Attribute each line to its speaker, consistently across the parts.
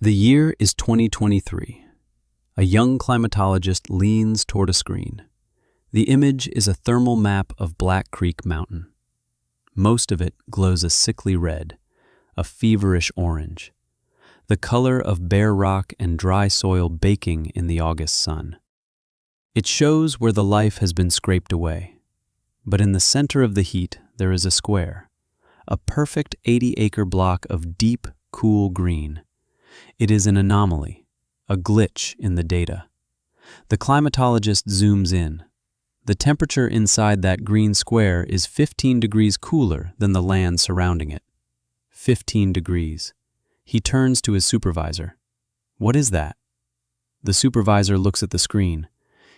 Speaker 1: The year is 2023. A young climatologist leans toward a screen. The image is a thermal map of Black Creek Mountain. Most of it glows a sickly red, a feverish orange, the color of bare rock and dry soil baking in the August sun. It shows where the life has been scraped away. But in the center of the heat, there is a square, a perfect 80-acre block of deep, cool green. It is an anomaly, a glitch in the data. The climatologist zooms in. The temperature inside that green square is 15 degrees cooler than the land surrounding it. 15 degrees. He turns to his supervisor. What is that? The supervisor looks at the screen.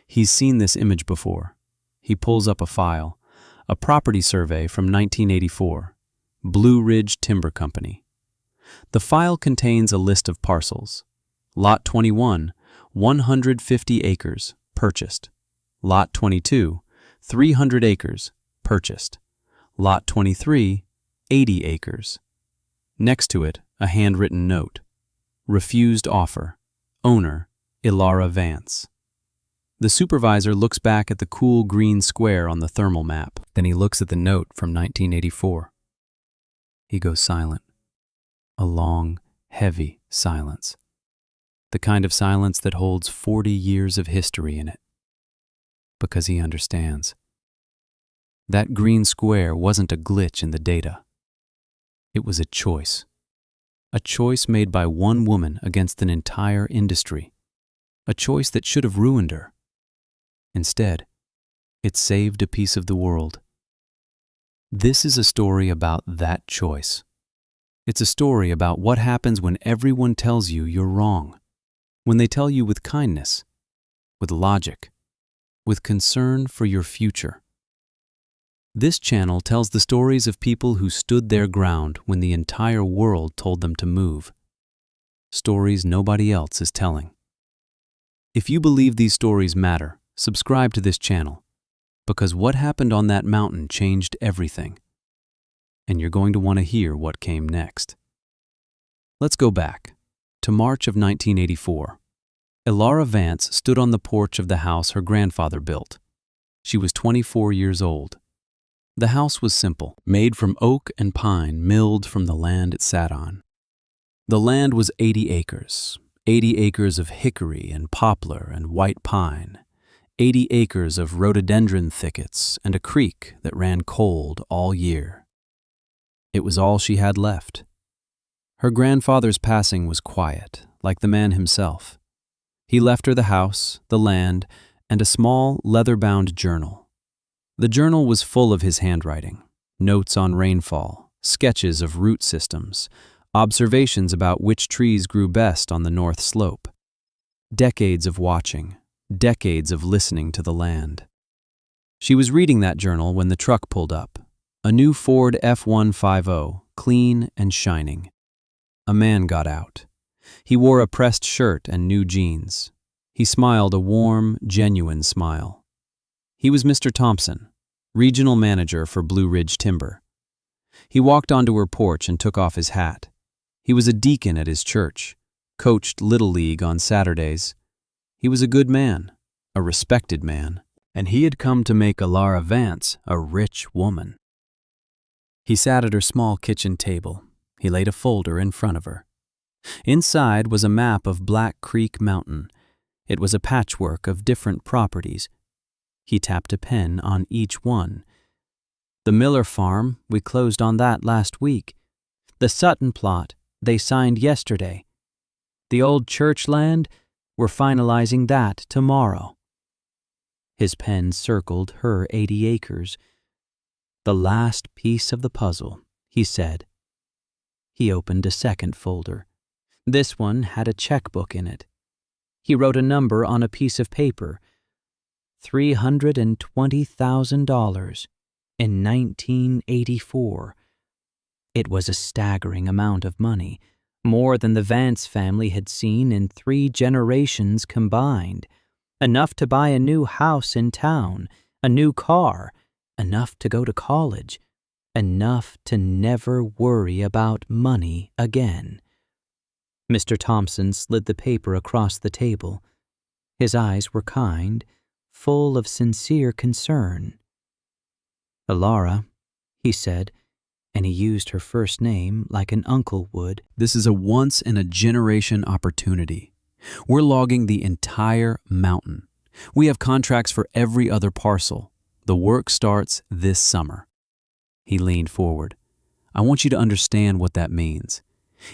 Speaker 1: He's seen this image before. He pulls up a file, a property survey from 1984, Blue Ridge Timber Company. The file contains a list of parcels. Lot 21, 150 acres, purchased. Lot 22, 300 acres, purchased. Lot 23, 80 acres. Next to it, a handwritten note. Refused offer. Owner, Ilara Vance. The supervisor looks back at the cool green square on the thermal map. Then he looks at the note from 1984. He goes silent. A long, heavy silence. The kind of silence that holds 40 years of history in it. Because he understands. That green square wasn't a glitch in the data. It was a choice. A choice made by one woman against an entire industry. A choice that should have ruined her. Instead, it saved a piece of the world. This is a story about that choice. It's a story about what happens when everyone tells you you're wrong. When they tell you with kindness, with logic, with concern for your future. This channel tells the stories of people who stood their ground when the entire world told them to move. Stories nobody else is telling. If you believe these stories matter, subscribe to this channel, because what happened on that mountain changed everything. And you're going to want to hear what came next. Let's go back to March of 1984. Ilara Vance stood on the porch of the house her grandfather built. She was 24 years old. The house was simple, made from oak and pine milled from the land it sat on. The land was 80 acres of hickory and poplar and white pine, 80 acres of rhododendron thickets and a creek that ran cold all year. It was all she had left. Her grandfather's passing was quiet, like the man himself. He left her the house, the land, and a small, leather-bound journal. The journal was full of his handwriting, notes on rainfall, sketches of root systems, observations about which trees grew best on the north slope. Decades of watching, decades of listening to the land. She was reading that journal when the truck pulled up. A new Ford F-150, clean and shining. A man got out. He wore a pressed shirt and new jeans. He smiled a warm, genuine smile. He was Mr. Thompson, regional manager for Blue Ridge Timber. He walked onto her porch and took off his hat. He was a deacon at his church, coached Little League on Saturdays. He was a good man, a respected man, and he had come to make Ilara Vance a rich woman. He sat at her small kitchen table. He laid a folder in front of her. Inside was a map of Black Creek Mountain. It was a patchwork of different properties. He tapped a pen on each one. The Miller farm, we closed on that last week. The Sutton plot, they signed yesterday. The old church land, we're finalizing that tomorrow. His pen circled her 80 acres. The last piece of the puzzle, he said. He opened a second folder. This one had a checkbook in it. He wrote a number on a piece of paper. $320,000 in 1984. It was a staggering amount of money, more than the Vance family had seen in 3 generations combined. Enough to buy a new house in town, a new car, enough to go to college, enough to never worry about money again.
Speaker 2: Mr. Thompson slid the paper across the table. His eyes were kind, full of sincere concern. "Alara," he said, and he used her first name like an uncle would.
Speaker 1: This is a once-in-a-generation opportunity. We're logging the entire mountain. We have contracts for every other parcel. The work starts this summer." He leaned forward. "I want you to understand what that means.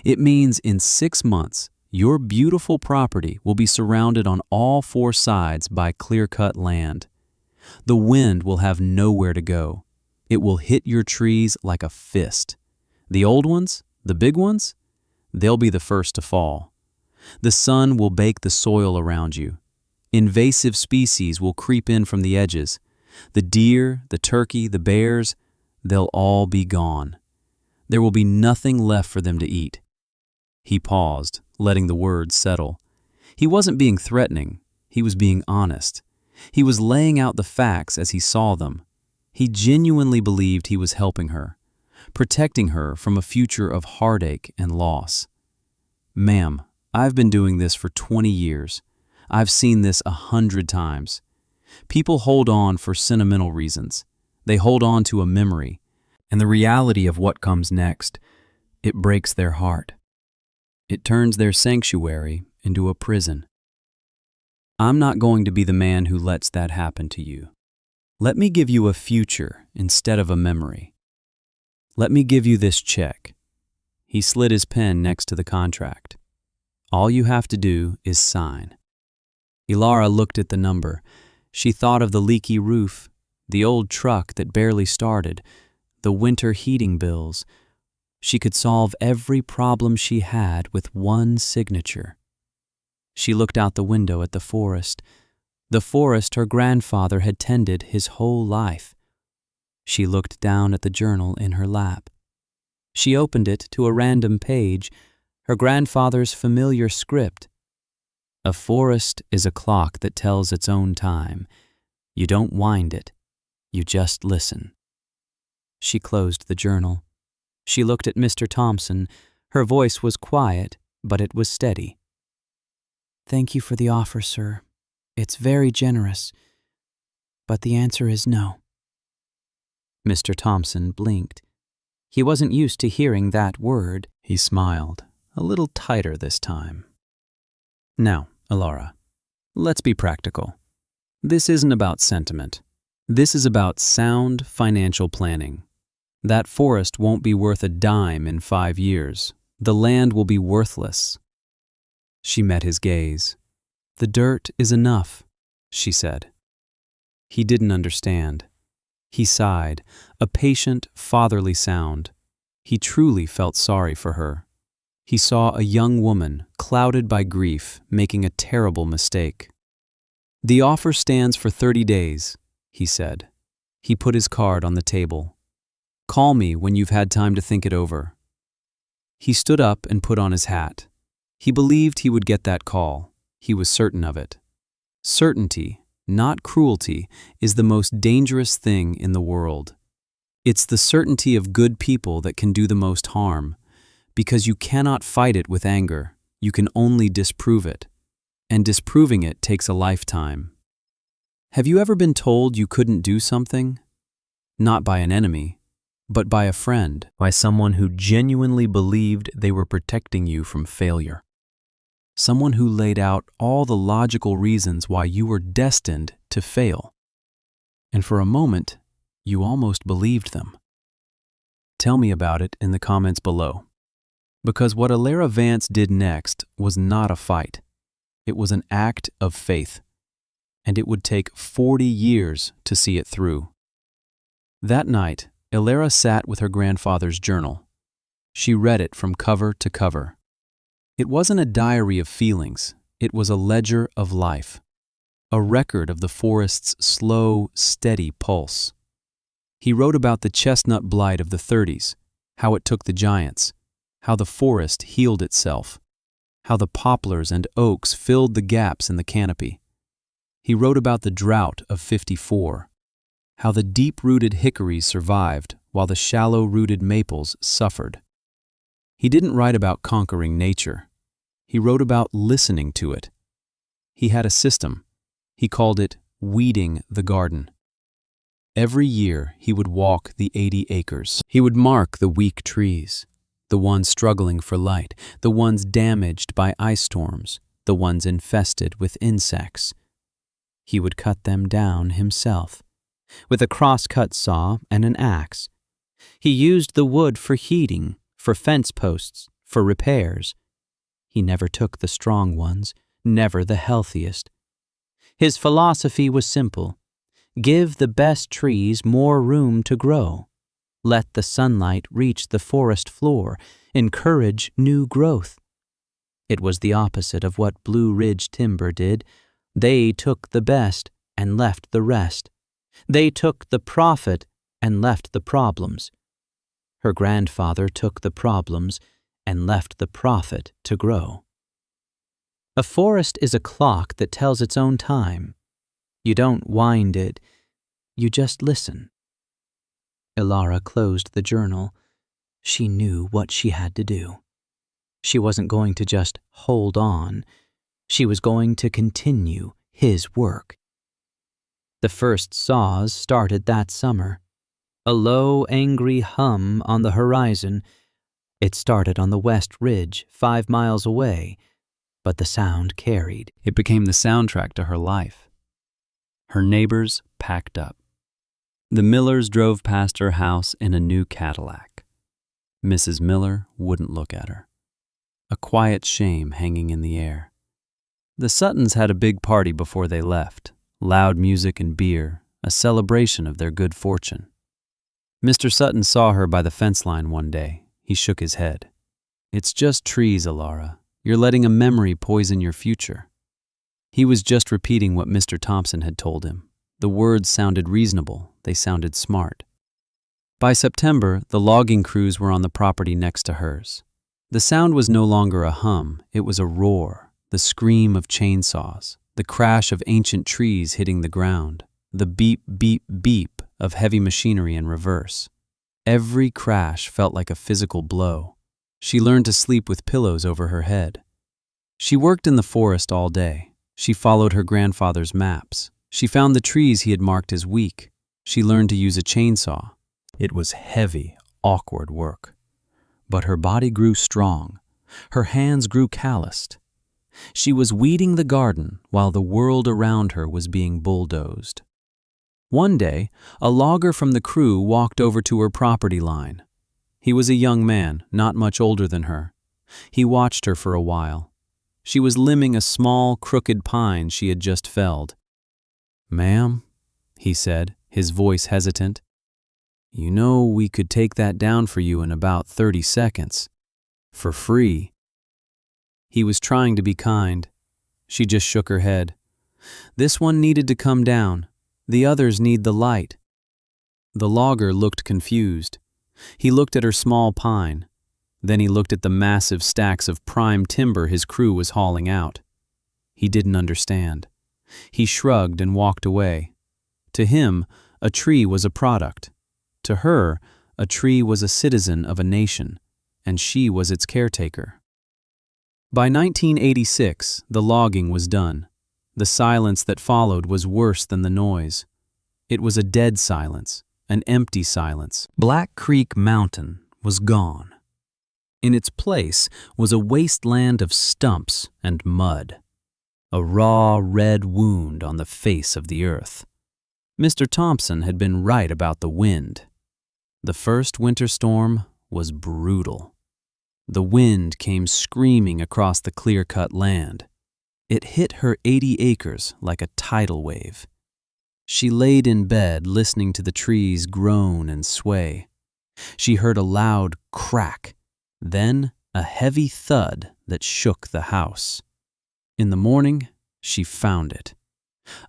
Speaker 1: It means in 6 months, your beautiful property will be surrounded on all 4 sides by clear-cut land. The wind will have nowhere to go. It will hit your trees like a fist. The old ones, the big ones, they'll be the first to fall. The sun will bake the soil around you. Invasive species will creep in from the edges. The deer, the turkey, the bears, they'll all be gone. There will be nothing left for them to eat." He paused, letting the words settle. He wasn't being threatening. He was being honest. He was laying out the facts as he saw them. He genuinely believed he was helping her, protecting her from a future of heartache and loss. "Ma'am, I've been doing this for 20 years. I've seen this 100 times. People hold on for sentimental reasons. They hold on to a memory, and the reality of what comes next, it breaks their heart. It turns their sanctuary into a prison. I'm not going to be the man who lets that happen to you. Let me give you a future instead of a memory. Let me give you this check." He slid his pen next to the contract. "All you have to do is sign." Alara looked at the number. She thought of the leaky roof, the old truck that barely started, the winter heating bills. She could solve every problem she had with one signature. She looked out the window at the forest her grandfather had tended his whole life. She looked down at the journal in her lap. She opened it to a random page, her grandfather's familiar script. "A forest is a clock that tells its own time. You don't wind it, you just listen." She closed the journal. She looked at Mr. Thompson. Her voice was quiet, but it was steady. "Thank you for the offer, sir. It's very generous, but the answer is no." Mr. Thompson blinked. He wasn't used to hearing that word. He smiled, a little tighter this time. "Now, Alara, let's be practical. This isn't about sentiment. This is about sound financial planning. That forest won't be worth a dime in 5 years. The land will be worthless." She met his gaze. "The dirt is enough," she said. He didn't understand. He sighed, a patient, fatherly sound. He truly felt sorry for her. He saw a young woman, clouded by grief, making a terrible mistake. "The offer stands for 30 days, he said. He put his card on the table. "Call me when you've had time to think it over." He stood up and put on his hat. He believed he would get that call. He was certain of it. Certainty, not cruelty, is the most dangerous thing in the world. It's the certainty of good people that can do the most harm, because you cannot fight it with anger. You can only disprove it, and disproving it takes a lifetime. Have you ever been told you couldn't do something? Not by an enemy, but by a friend, by someone who genuinely believed they were protecting you from failure. Someone who laid out all the logical reasons why you were destined to fail. And for a moment, you almost believed them. Tell me about it in the comments below. Because what Alara Vance did next was not a fight. It was an act of faith. And it would take 40 years to see it through. That night, Alara sat with her grandfather's journal. She read it from cover to cover. It wasn't a diary of feelings. It was a ledger of life. A record of the forest's slow, steady pulse. He wrote about the chestnut blight of the 30s, how it took the giants, how the forest healed itself, how the poplars and oaks filled the gaps in the canopy. He wrote about the drought of '54, how the deep-rooted hickories survived while the shallow-rooted maples suffered. He didn't write about conquering nature. He wrote about listening to it. He had a system. He called it weeding the garden. Every year he would walk the 80 acres. He would mark the weak trees, the ones struggling for light, the ones damaged by ice storms, the ones infested with insects. He would cut them down himself, with a cross-cut saw and an axe. He used the wood for heating, for fence posts, for repairs. He never took the strong ones, never the healthiest. His philosophy was simple. Give the best trees more room to grow. Let the sunlight reach the forest floor. Encourage new growth. It was the opposite of what Blue Ridge Timber did. They took the best and left the rest. They took the profit and left the problems. Her grandfather took the problems and left the profit to grow. A forest is a clock that tells its own time. You don't wind it, you just listen. Ilara closed the journal. She knew what she had to do. She wasn't going to just hold on. She was going to continue his work. The first saws started that summer. A low, angry hum on the horizon. It started on the West Ridge, 5 miles away, but the sound carried. It became the soundtrack to her life. Her neighbors packed up. The Millers drove past her house in a new Cadillac. Mrs. Miller wouldn't look at her. A quiet shame hanging in the air. The Suttons had a big party before they left. Loud music and beer, a celebration of their good fortune. Mr. Sutton saw her by the fence line one day. He shook his head. "It's just trees, Ilara. You're letting a memory poison your future." He was just repeating what Mr. Thompson had told him. The words sounded reasonable. They sounded smart. By September, the logging crews were on the property next to hers. The sound was no longer a hum. It was a roar, the scream of chainsaws, the crash of ancient trees hitting the ground, the beep, beep, beep of heavy machinery in reverse. Every crash felt like a physical blow. She learned to sleep with pillows over her head. She worked in the forest all day. She followed her grandfather's maps. She found the trees he had marked as weak. She learned to use a chainsaw. It was heavy, awkward work. But her body grew strong. Her hands grew calloused. She was weeding the garden while the world around her was being bulldozed. One day, a logger from the crew walked over to her property line. He was a young man, not much older than her. He watched her for a while. She was limbing a small, crooked pine she had just felled. "Ma'am," he said, his voice hesitant, "you know we could take that down for you in about 30 seconds. For free." He was trying to be kind. She just shook her head. "This one needed to come down. The others need the light." The logger looked confused. He looked at her small pine. Then he looked at the massive stacks of prime timber his crew was hauling out. He didn't understand. He shrugged and walked away. To him, a tree was a product. To her, a tree was a citizen of a nation, and she was its caretaker. By 1986, the logging was done. The silence that followed was worse than the noise. It was a dead silence, an empty silence. Black Creek Mountain was gone. In its place was a wasteland of stumps and mud. A raw, red wound on the face of the earth. Mr. Thompson had been right about the wind. The first winter storm was brutal. The wind came screaming across the clear-cut land. It hit her 80 acres like a tidal wave. She laid in bed listening to the trees groan and sway. She heard a loud crack, then a heavy thud that shook the house. In the morning, she found it.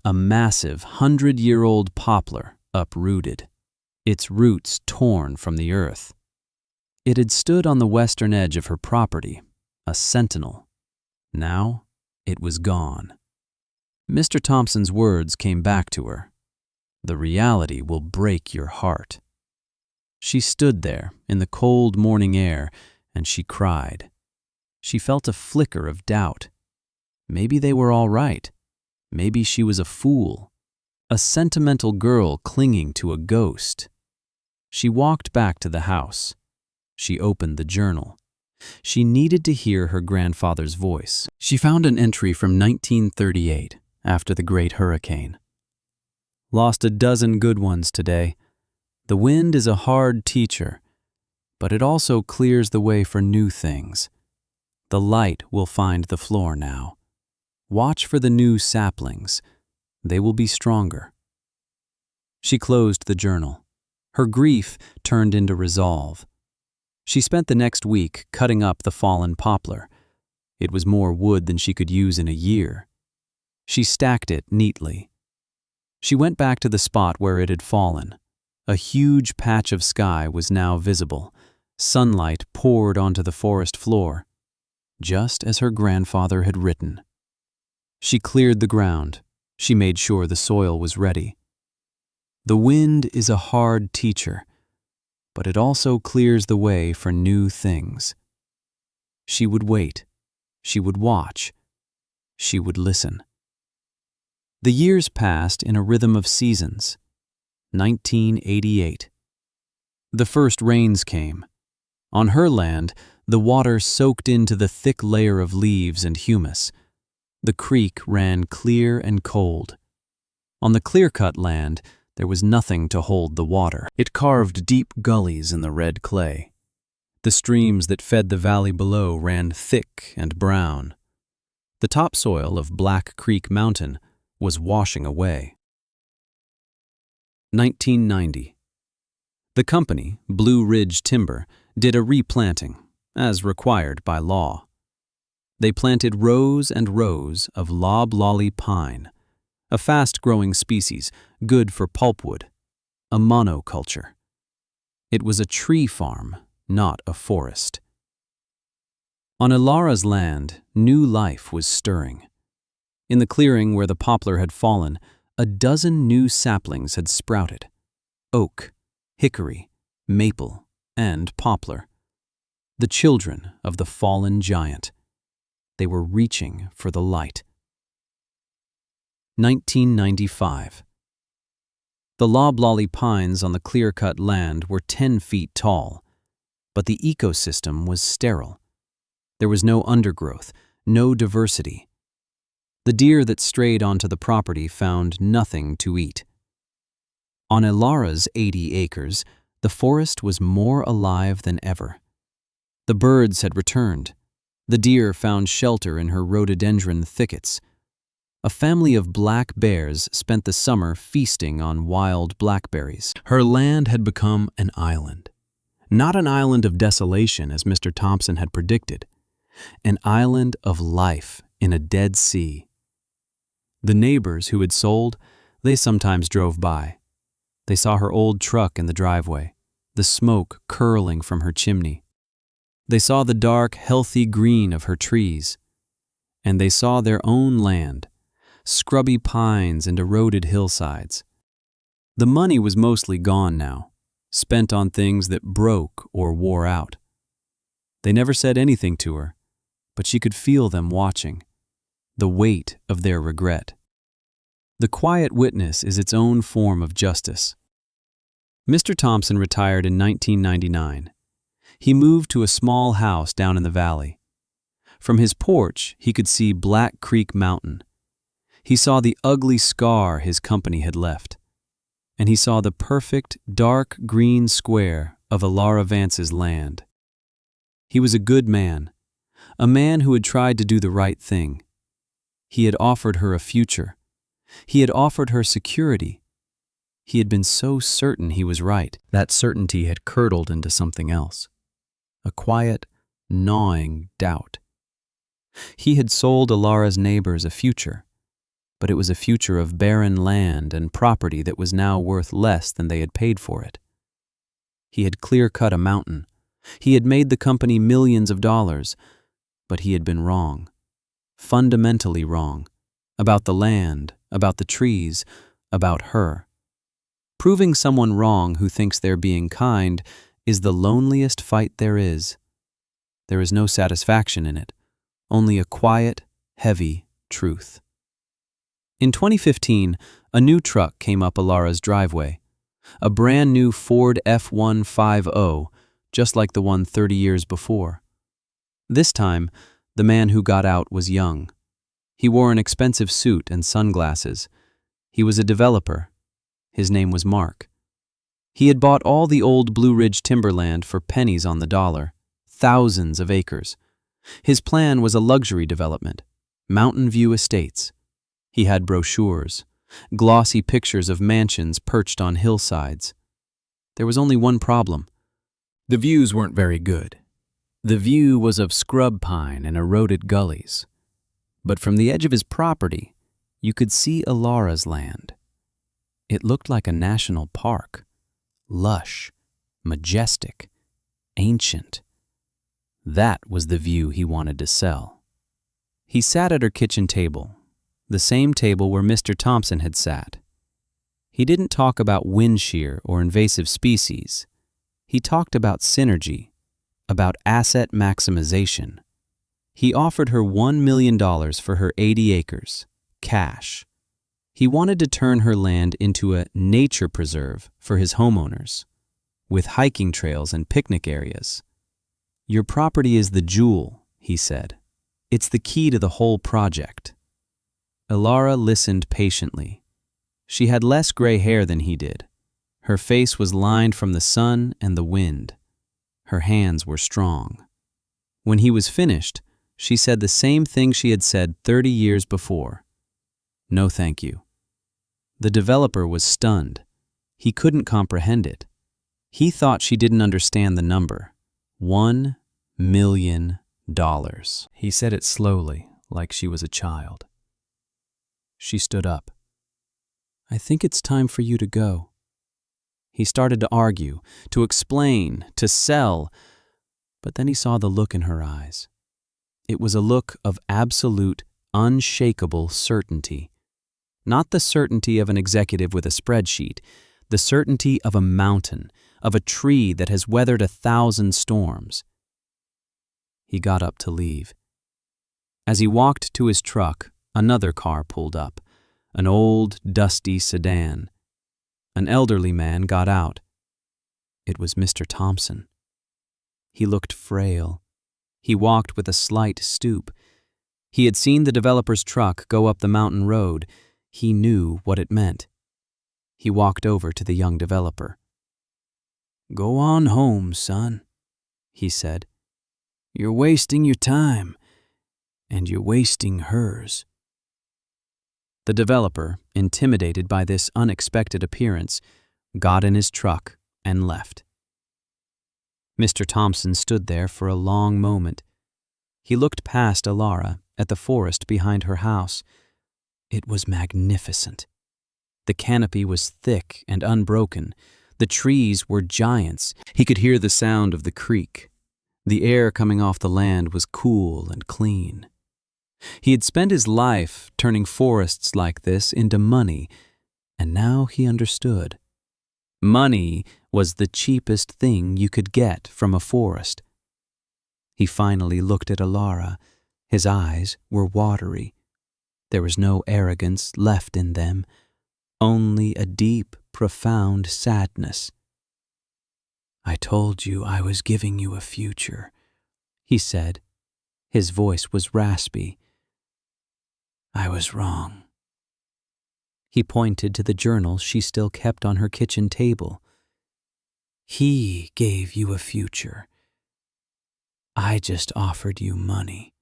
Speaker 1: A massive 100-year-old poplar uprooted, its roots torn from the earth. It had stood on the western edge of her property, a sentinel. Now, it was gone. Mr. Thompson's words came back to her. "The reality will break your heart." She stood there in the cold morning air, and she cried. She felt a flicker of doubt. Maybe they were all right. Maybe she was a fool, a sentimental girl clinging to a ghost. She walked back to the house. She opened the journal. She needed to hear her grandfather's voice. She found an entry from 1938, after the Great Hurricane. Lost a dozen good ones today. The wind is a hard teacher, but it also clears the way for new things. The light will find the floor now. Watch for the new saplings. They will be stronger. She closed the journal. Her grief turned into resolve. She spent the next week cutting up the fallen poplar. It was more wood than she could use in a year. She stacked it neatly. She went back to the spot where it had fallen. A huge patch of sky was now visible. Sunlight poured onto the forest floor, just as her grandfather had written. She cleared the ground. She made sure the soil was ready. The wind is a hard teacher, but it also clears the way for new things. She would wait. She would watch. She would listen. The years passed in a rhythm of seasons. 1988. The first rains came. On her land, the water soaked into the thick layer of leaves and humus. The creek ran clear and cold. On the clear-cut land, there was nothing to hold the water. It carved deep gullies in the red clay. The streams that fed the valley below ran thick and brown. The topsoil of Black Creek Mountain was washing away. 1990. The company, Blue Ridge Timber, did a replanting, as required by law. They planted rows and rows of loblolly pine, a fast-growing species good for pulpwood, a monoculture. It was a tree farm, not a forest. On Ilara's land, new life was stirring. In the clearing where the poplar had fallen, a dozen new saplings had sprouted: oak, hickory, maple, and poplar. The children of the fallen giant. They were reaching for the light. 1995. The loblolly pines on the clear-cut land were 10 feet tall, but the ecosystem was sterile. There was no undergrowth, no diversity. The deer that strayed onto the property found nothing to eat. On Ilara's 80 acres, the forest was more alive than ever. The birds had returned. The deer found shelter in her rhododendron thickets. A family of black bears spent the summer feasting on wild blackberries. Her land had become an island. Not an island of desolation, as Mr. Thompson had predicted. An island of life in a dead sea. The neighbors who had sold, they sometimes drove by. They saw her old truck in the driveway, the smoke curling from her chimney. They saw the dark, healthy green of her trees. And they saw their own land, scrubby pines and eroded hillsides. The money was mostly gone now, spent on things that broke or wore out. They never said anything to her, but she could feel them watching, the weight of their regret. The quiet witness is its own form of justice. Mr. Thompson retired in 1999. He moved to a small house down in the valley. From his porch, he could see Black Creek Mountain. He saw the ugly scar his company had left. And he saw the perfect, dark green square of Ilara Vance's land. He was a good man, a man who had tried to do the right thing. He had offered her a future. He had offered her security. He had been so certain he was right. That certainty had curdled into something else. A quiet, gnawing doubt. He had sold Ilara's neighbors a future, but it was a future of barren land and property that was now worth less than they had paid for it. He had clear-cut a mountain. He had made the company millions of dollars, but he had been wrong, fundamentally wrong, about the land, about the trees, about her. Proving someone wrong who thinks they're being kind is the loneliest fight there is. There is no satisfaction in it. only a quiet, heavy truth. In 2015, a new truck came up Alara's driveway. A brand new Ford F-150, just like the one 30 years before. This time, the man who got out was young. He wore an expensive suit and sunglasses. He was a developer. His name was Mark. He had bought all the old Blue Ridge timberland for pennies on the dollar, thousands of acres. His plan was a luxury development, Mountain View Estates. He had brochures, glossy pictures of mansions perched on hillsides. There was only one problem. The views weren't very good. The view was of scrub pine and eroded gullies. But from the edge of his property, you could see Alara's land. It looked like a national park, lush, majestic, ancient. That was the view he wanted to sell. He sat at her kitchen table, the same table where Mr. Thompson had sat. He didn't talk about wind shear or invasive species. He talked about synergy, about asset maximization. He offered her $1 million for her 80 acres, cash. He wanted to turn her land into a nature preserve for his homeowners, with hiking trails and picnic areas. Your property is the jewel, he said. It's the key to the whole project. Alara listened patiently. She had less gray hair than he did. Her face was lined from the sun and the wind. Her hands were strong. When he was finished, she said the same thing she had said 30 years before. No, thank you. The developer was stunned. He couldn't comprehend it. He thought she didn't understand the number. $1 million. He said it slowly, like she was a child. She stood up. I think it's time for you to go. He started to argue, to explain, to sell, but then he saw the look in her eyes. It was a look of absolute, unshakable certainty. Not the certainty of an executive with a spreadsheet, the certainty of a mountain, of a tree that has weathered 1,000 storms. He got up to leave. As he walked to his truck, another car pulled up, an old, dusty sedan. An elderly man got out. It was Mr. Thompson. He looked frail. He walked with a slight stoop. He had seen the developer's truck go up the mountain road. He knew what it meant. He walked over to the young developer. Go on home, son, he said. You're wasting your time, and you're wasting hers. The developer, intimidated by this unexpected appearance, got in his truck and left. Mr. Thompson stood there for a long moment. He looked past Alara at the forest behind her house. It was magnificent. The canopy was thick and unbroken. The trees were giants. He could hear the sound of the creek. The air coming off the land was cool and clean. He had spent his life turning forests like this into money, and now he understood. Money was the cheapest thing you could get from a forest. He finally looked at Alara. His eyes were watery. There was no arrogance left in them, only a deep, profound sadness. I told you I was giving you a future, he said. His voice was raspy. I was wrong. He pointed to the journal she still kept on her kitchen table. He gave you a future. I just offered you money.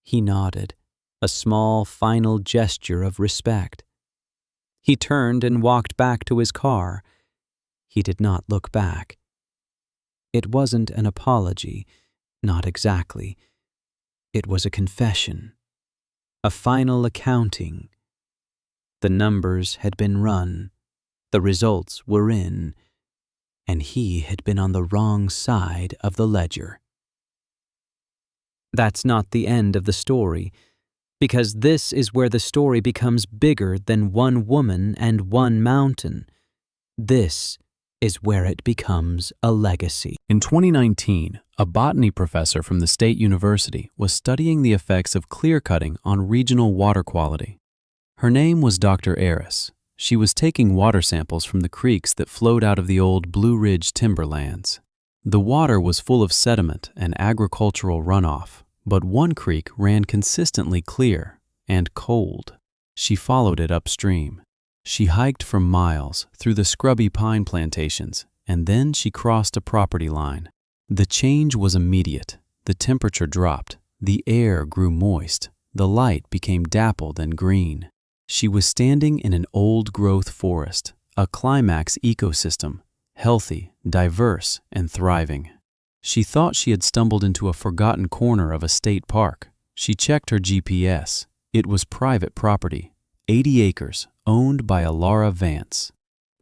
Speaker 1: He nodded, a small final gesture of respect. He turned and walked back to his car. He did not look back. It wasn't an apology, not exactly. It was a confession, a final accounting. The numbers had been run, the results were in, and he had been on the wrong side of the ledger. That's not the end of the story, because this is where the story becomes bigger than one woman and one mountain. This
Speaker 2: is where it becomes a legacy.
Speaker 1: In 2019, a botany professor from the State University was studying the effects of clear-cutting on regional water quality. Her name was Dr. Aris. She was taking water samples from the creeks that flowed out of the old Blue Ridge timberlands. The water was full of sediment and agricultural runoff, but one creek ran consistently clear and cold. She followed it upstream. She hiked for miles through the scrubby pine plantations, and then she crossed a property line. The change was immediate. The temperature dropped. The air grew moist. The light became dappled and green. She was standing in an old-growth forest, a climax ecosystem, healthy, diverse, and thriving. She thought she had stumbled into a forgotten corner of a state park. She checked her GPS. It was private property, 80 acres, owned by Alara Vance.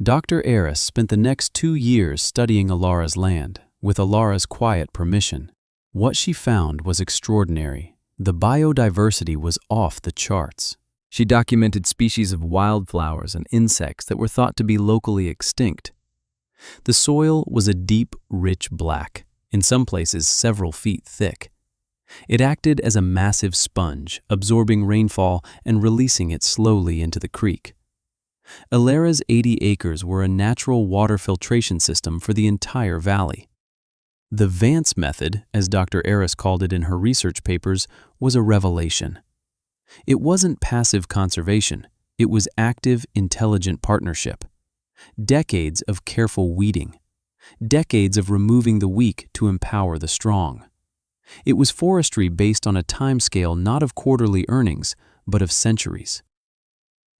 Speaker 1: Dr. Aris spent the next 2 years studying Alara's land, with Alara's quiet permission. What she found was extraordinary. The biodiversity was off the charts. She documented species of wildflowers and insects that were thought to be locally extinct. The soil was a deep, rich black, in some places several feet thick. It acted as a massive sponge, absorbing rainfall and releasing it slowly into the creek. Alara's 80 acres were a natural water filtration system for the entire valley. The Vance method, as Dr. Aris called it in her research papers, was a revelation. It wasn't passive conservation, it was active, intelligent partnership. Decades of careful weeding. Decades of removing the weak to empower the strong. It was forestry based on a timescale not of quarterly earnings, but of centuries.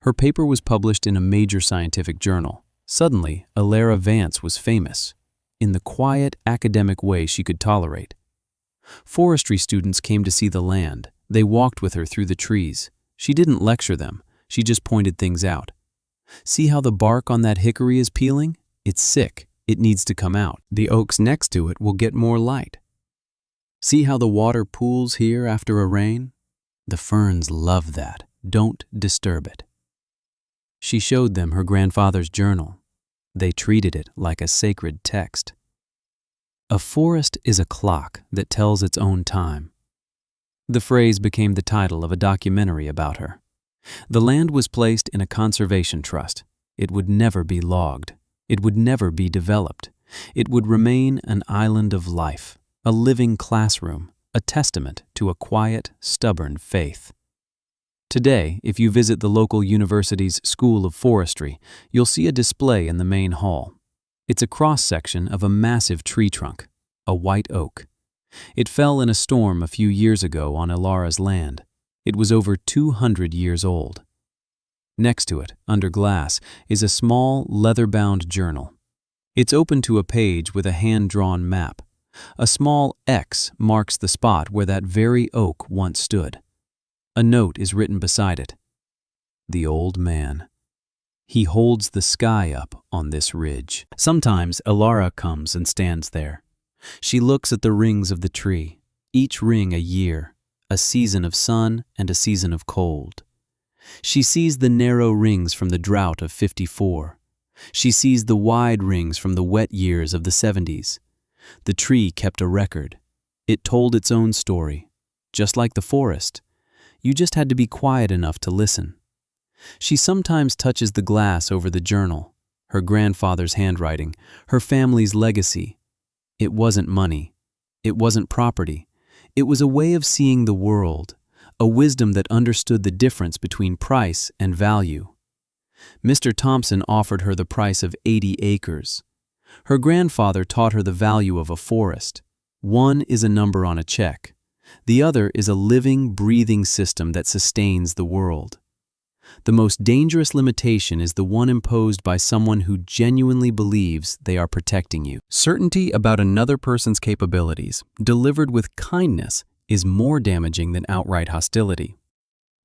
Speaker 1: Her paper was published in a major scientific journal. Suddenly, Alara Vance was famous, in the quiet, academic way she could tolerate. Forestry students came to see the land. They walked with her through the trees. She didn't lecture them. She just pointed things out. See how the bark on that hickory is peeling? It's sick. It needs to come out. The oaks next to it will get more light. See how the water pools here after a rain? The ferns love that. Don't disturb it. She showed them her grandfather's journal. They treated it like a sacred text. A forest is a clock that tells its own time. The phrase became the title of a documentary about her. The land was placed in a conservation trust. It would never be logged. It would never be developed. It would remain an island of life, a living classroom, a testament to a quiet, stubborn faith. Today, if you visit the local university's School of Forestry, you'll see a display in the main hall. It's a cross-section of a massive tree trunk, a white oak. It fell in a storm a few years ago on Alara's land. It was over 200 years old. Next to it, under glass, is a small, leather-bound journal. It's open to a page with a hand-drawn map. A small X marks the spot where that very oak once stood. A note is written beside it. The old man. He holds the sky up on this ridge. Sometimes Alara comes and stands there. She looks at the rings of the tree, each ring a year, a season of sun and a season of cold. She sees the narrow rings from the drought of '54. She sees the wide rings from the wet years of the '70s. The tree kept a record. It told its own story. Just like the forest, you just had to be quiet enough to listen. She sometimes touches the glass over the journal, her grandfather's handwriting, her family's legacy. It wasn't money. It wasn't property. It was a way of seeing the world, a wisdom that understood the difference between price and value. Mr. Thompson offered her the price of 80 acres. Her grandfather taught her the value of a forest. One is a number on a check. The other is a living, breathing system that sustains the world. The most dangerous limitation is the one imposed by someone who genuinely believes they are protecting you. Certainty about another person's capabilities, delivered with kindness, is more damaging than outright hostility.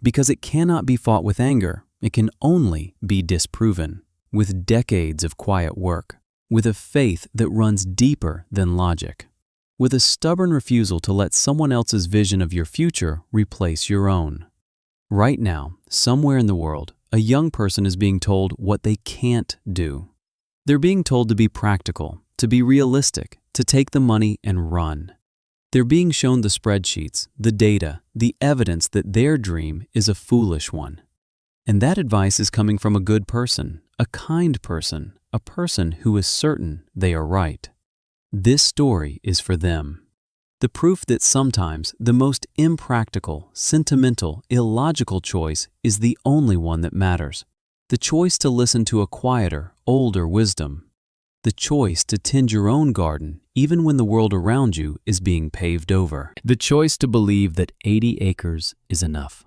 Speaker 1: Because it cannot be fought with anger, it can only be disproven, with decades of quiet work, with a faith that runs deeper than logic, with a stubborn refusal to let someone else's vision of your future replace your own. Right now, somewhere in the world, a young person is being told what they can't do. They're being told to be practical, to be realistic, to take the money and run. They're being shown the spreadsheets, the data, the evidence that their dream is a foolish one. And that advice is coming from a good person, a kind person, a person who is certain they are right. This story is for them. The proof that sometimes the most impractical, sentimental, illogical choice is the only one that matters. The choice to listen to a quieter, older wisdom. The choice to tend your own garden even when the world around you is being paved over. The choice to believe that 80 acres is enough.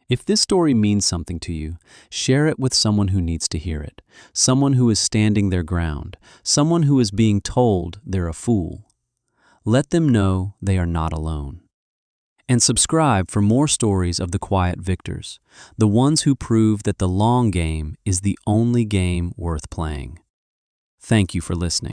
Speaker 1: If this story means something to you, share it with someone who needs to hear it, someone who is standing their ground, someone who is being told they're a fool. Let them know they are not alone. And subscribe for more stories of the quiet victors, the ones who prove that the long game is the only game worth playing. Thank you for listening.